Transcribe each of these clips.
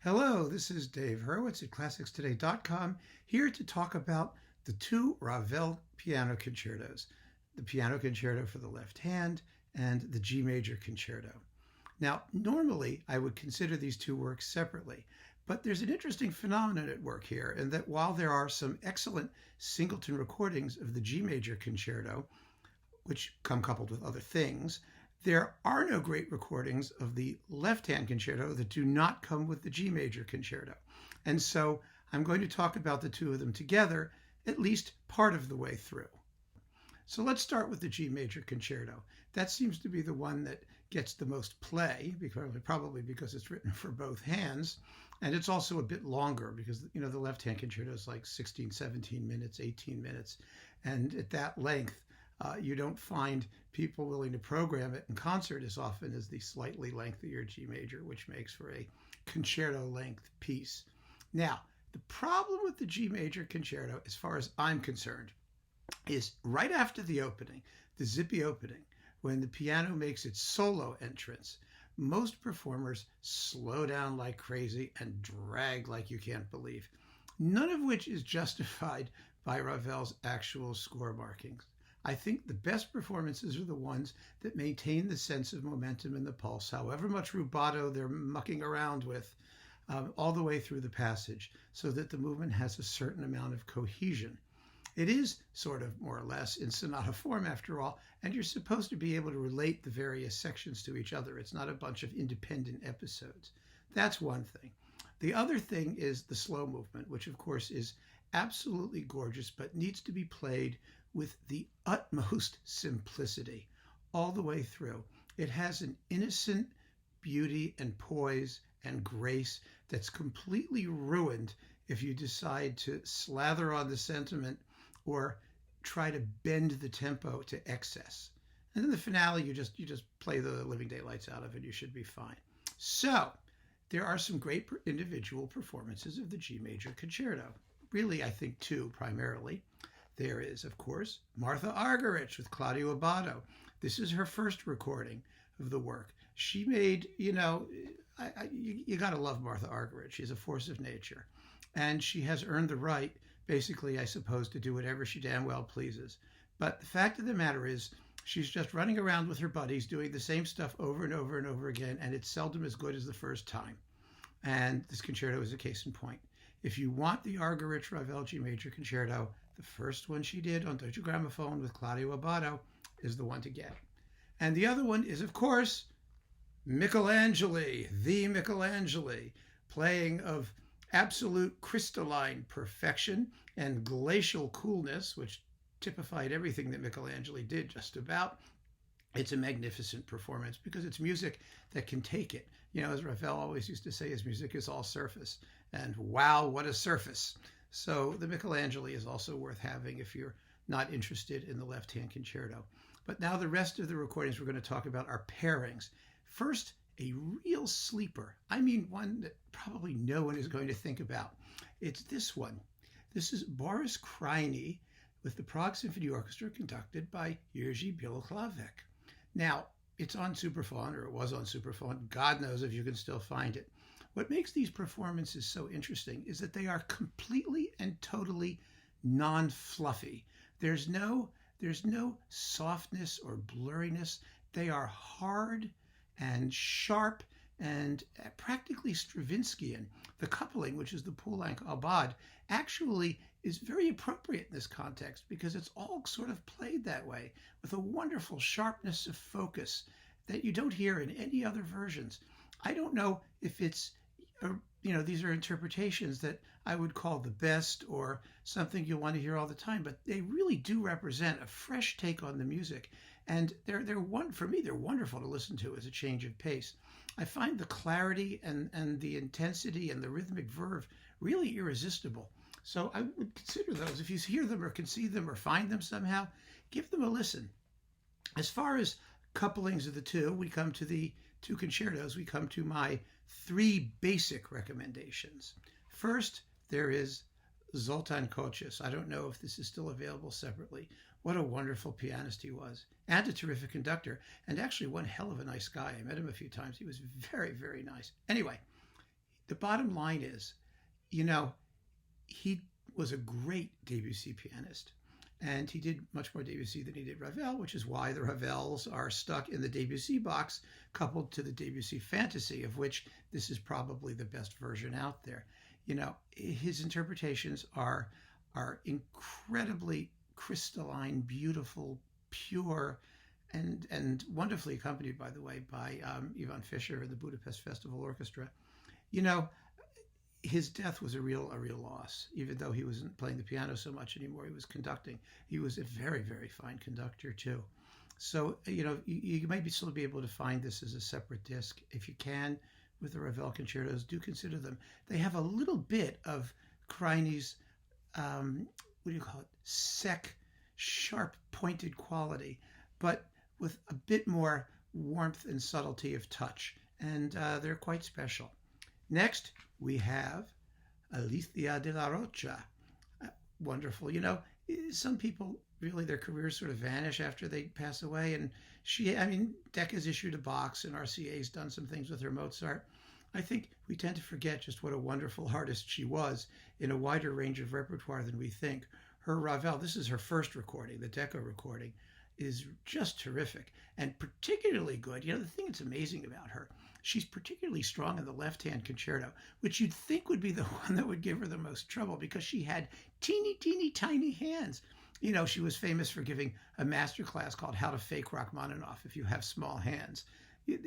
Hello, this is Dave Hurwitz at ClassicsToday.com, here to talk about the two Ravel piano concertos, the Piano Concerto for the left hand and the G major concerto. Now, normally I would consider these two works separately, but there's an interesting phenomenon at work here in that while there are some excellent singleton recordings of the G major concerto, which come coupled with other things, there are no great recordings of the left-hand concerto that do not come with the G major concerto. And so I'm going to talk about the two of them together, at least part of the way through. So let's start with the G major concerto. That seems to be the one that gets the most play, probably because it's written for both hands. And it's also a bit longer because, the left-hand concerto is like 16, 17 minutes, 18 minutes. And at that length, you don't find people willing to program it in concert as often as the slightly lengthier G major, which makes for a concerto length piece. Now, the problem with the G major concerto, as far as I'm concerned, is right after the opening, the zippy opening, when the piano makes its solo entrance, most performers slow down like crazy and drag like you can't believe, none of which is justified by Ravel's actual score markings. I think the best performances are the ones that maintain the sense of momentum in the pulse, however much rubato they're mucking around with, all the way through the passage, so that the movement has a certain amount of cohesion. It is sort of more or less in sonata form after all, and you're supposed to be able to relate the various sections to each other. It's not a bunch of independent episodes. That's one thing. The other thing is the slow movement, which of course is absolutely gorgeous, but needs to be played with the utmost simplicity all the way through. It has an innocent beauty and poise and grace that's completely ruined if you decide to slather on the sentiment or try to bend the tempo to excess. And in the finale, you just play the living daylights out of it. You should be fine. So there are some great individual performances of the G major concerto. Really, I think two primarily. There is, of course, Martha Argerich with Claudio Abbado. This is her first recording of the work. She made, you got to love Martha Argerich. She's a force of nature. And she has earned the right, basically, I suppose, to do whatever she damn well pleases. But the fact of the matter is, she's just running around with her buddies doing the same stuff over and over and over again, and it's seldom as good as the first time. And this concerto is a case in point. If you want the Argerich Ravel G major concerto, the first one she did on Deutsche Grammophon with Claudio Abbado is the one to get. And the other one is, of course, Michelangeli, the Michelangeli, playing of absolute crystalline perfection and glacial coolness, which typified everything that Michelangeli did just about. It's a magnificent performance because it's music that can take it. As Ravel always used to say, his music is all surface. And wow, what a surface. So the Michelangeli is also worth having if you're not interested in the left-hand concerto. But now the rest of the recordings we're going to talk about are pairings. First, a real sleeper. I mean, one that probably no one is going to think about. It's this one. This is Boris Krainy with the Prague Symphony Orchestra conducted by Jiří Bělohlavek. Now, it's on Superphone, or it was on Superphone. God knows if you can still find it. What makes these performances so interesting is that they are completely and totally non-fluffy. There's no softness or blurriness. They are hard and sharp and practically Stravinskyan. The coupling, which is the Poulenc-Aubade, actually is very appropriate in this context because it's all sort of played that way with a wonderful sharpness of focus that you don't hear in any other versions. I don't know if it's, these are interpretations that I would call the best or something you'll want to hear all the time, but they really do represent a fresh take on the music. And for me, they're wonderful to listen to as a change of pace. I find the clarity and the intensity and the rhythmic verve really irresistible. So I would consider those. If you hear them or can see them or find them somehow, give them a listen. As far as couplings of the two, we come to the two concertos. We come to my three basic recommendations. First, there is Zoltán Kocis. I don't know if this is still available separately. What a wonderful pianist he was, and a terrific conductor, and actually one hell of a nice guy. I met him a few times. He was very, very nice. Anyway, the bottom line is, you know, he was a great Debussy pianist. And he did much more Debussy than he did Ravel, which is why the Ravels are stuck in the Debussy box, coupled to the Debussy Fantasy, of which this is probably the best version out there. You know, his interpretations are incredibly crystalline, beautiful, pure, and wonderfully accompanied, by the way, by Ivan Fischer and the Budapest Festival Orchestra. You know, his death was a real loss. Even though he wasn't playing the piano so much anymore, he was conducting. He was a very, very fine conductor too. So you know, you might still be able to find this as a separate disc if you can. With the Ravel concertos, do consider them. They have a little bit of Krainy's, what do you call it, sec, sharp, pointed quality, but with a bit more warmth and subtlety of touch, and they're quite special. Next, we have Alicia de la Rocha. Wonderful. You know, some people really, their careers sort of vanish after they pass away. And Decca's issued a box and RCA's done some things with her Mozart. I think we tend to forget just what a wonderful artist she was in a wider range of repertoire than we think. Her Ravel, this is her first recording, the Decca recording, is just terrific and particularly good. You know, the thing that's amazing about her, she's particularly strong in the left-hand concerto, which you'd think would be the one that would give her the most trouble because she had teeny tiny hands. You know, she was famous for giving a master class called How to Fake Rachmaninoff If You Have Small Hands.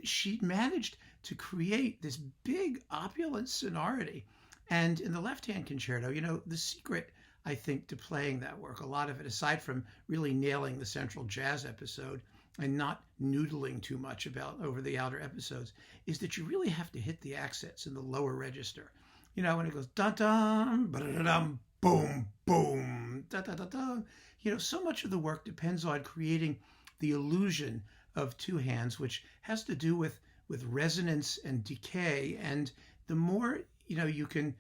She managed to create this big opulent sonority. And in the left-hand concerto, you know, the secret, I think, to playing that work, a lot of it, aside from really nailing the central jazz episode and not noodling too much about over the outer episodes, is that you really have to hit the accents in the lower register. You know, when it goes dun-dun, ba-da-da-dum, boom, boom, da-da-da-da. You know, so much of the work depends on creating the illusion of two hands, which has to do with resonance and decay. And the more, you know, you can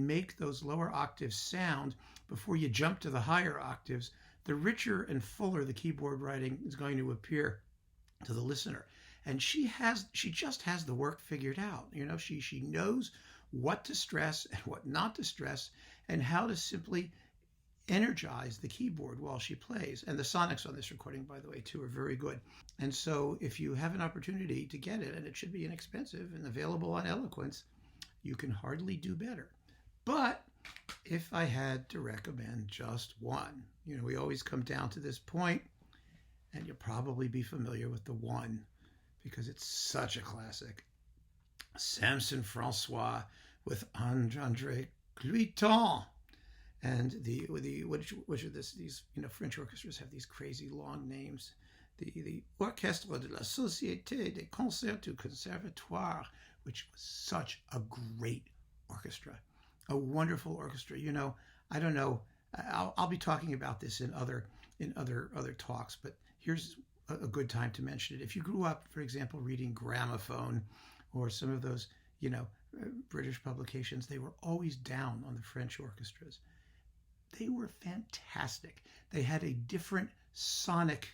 make those lower octaves sound before you jump to the higher octaves, the richer and fuller the keyboard writing is going to appear to the listener. And she just has the work figured out. You know, she knows what to stress and what not to stress, and how to simply energize the keyboard while she plays. And the sonics on this recording, by the way, too, are very good. And so if you have an opportunity to get it, and it should be inexpensive and available on Eloquence, you can hardly do better. But if I had to recommend just one, you know, we always come down to this point, and you'll probably be familiar with the one because it's such a classic. Samson Francois with André Cluiton. And which of these, you know, French orchestras have these crazy long names. The Orchestre de la Société des Concertos Conservatoire, which was such a great orchestra, a wonderful orchestra. You know, I don't know. I'll be talking about this in other talks, but here's a good time to mention it. If you grew up, for example, reading Gramophone or some of those, you know, British publications, they were always down on the French orchestras. They were fantastic. They had a different sonic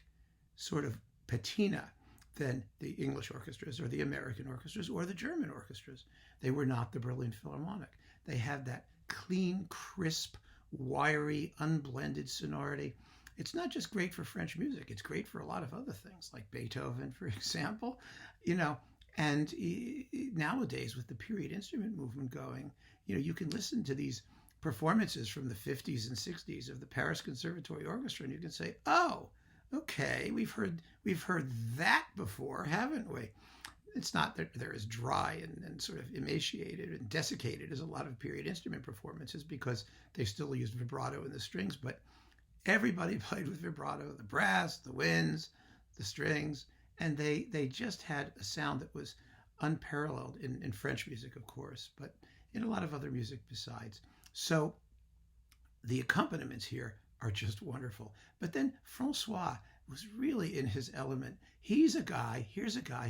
sort of patina than the English orchestras or the American orchestras or the German orchestras. They were not the Berlin Philharmonic. They had that clean, crisp, wiry, unblended sonority. It's not just great for French music. It's great for a lot of other things, like Beethoven, for example. You know, and nowadays with the period instrument movement going, you know, you can listen to these performances from the 50s and 60s of the Paris Conservatory Orchestra, and you can say, oh, okay, we've heard that before, haven't we? It's not that they're as dry and sort of emaciated and desiccated as a lot of period instrument performances, because they still used vibrato in the strings, but everybody played with vibrato, the brass, the winds, the strings, and they just had a sound that was unparalleled in French music, of course, but in a lot of other music besides. So the accompaniments here are just wonderful. But then Francois was really in his element. Here's a guy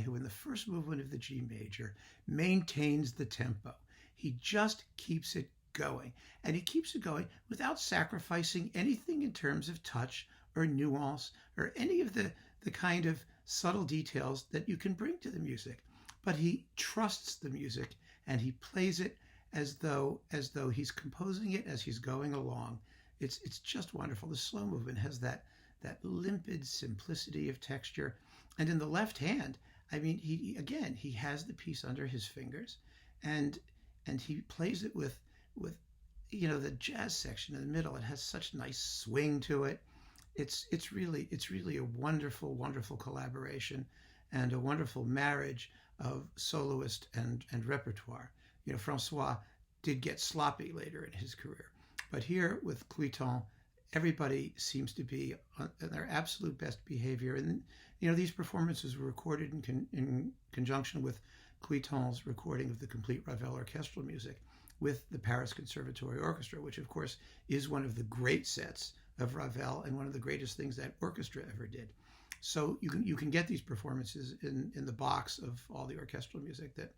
who in the first movement of the G major maintains the tempo. He just keeps it going. And he keeps it going without sacrificing anything in terms of touch or nuance or any of the kind of subtle details that you can bring to the music. But he trusts the music and he plays it as though he's composing it as he's going along. It's just wonderful. The slow movement has that limpid simplicity of texture, and in the left hand, I mean, he has the piece under his fingers, and he plays it with the jazz section in the middle. It has such nice swing to it. It's really a wonderful collaboration, and a wonderful marriage of soloist and repertoire. Francois did get sloppy later in his career, but here with Cuiton, everybody seems to be on their absolute best behavior. And these performances were recorded in conjunction with Cuiton's recording of the complete Ravel orchestral music with the Paris Conservatory Orchestra, which of course is one of the great sets of Ravel and one of the greatest things that orchestra ever did. So you can get these performances in the box of all the orchestral music. The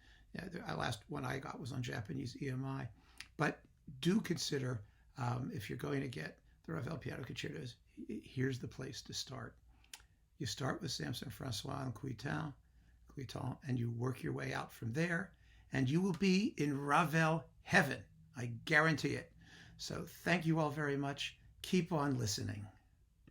last one I got was on Japanese EMI. But do consider, if you're going to get the Ravel piano concertos, here's the place to start. You start with Samson Francois and Cuiton, and you work your way out from there, and you will be in Ravel heaven. I guarantee it. So thank you all very much. Keep on listening.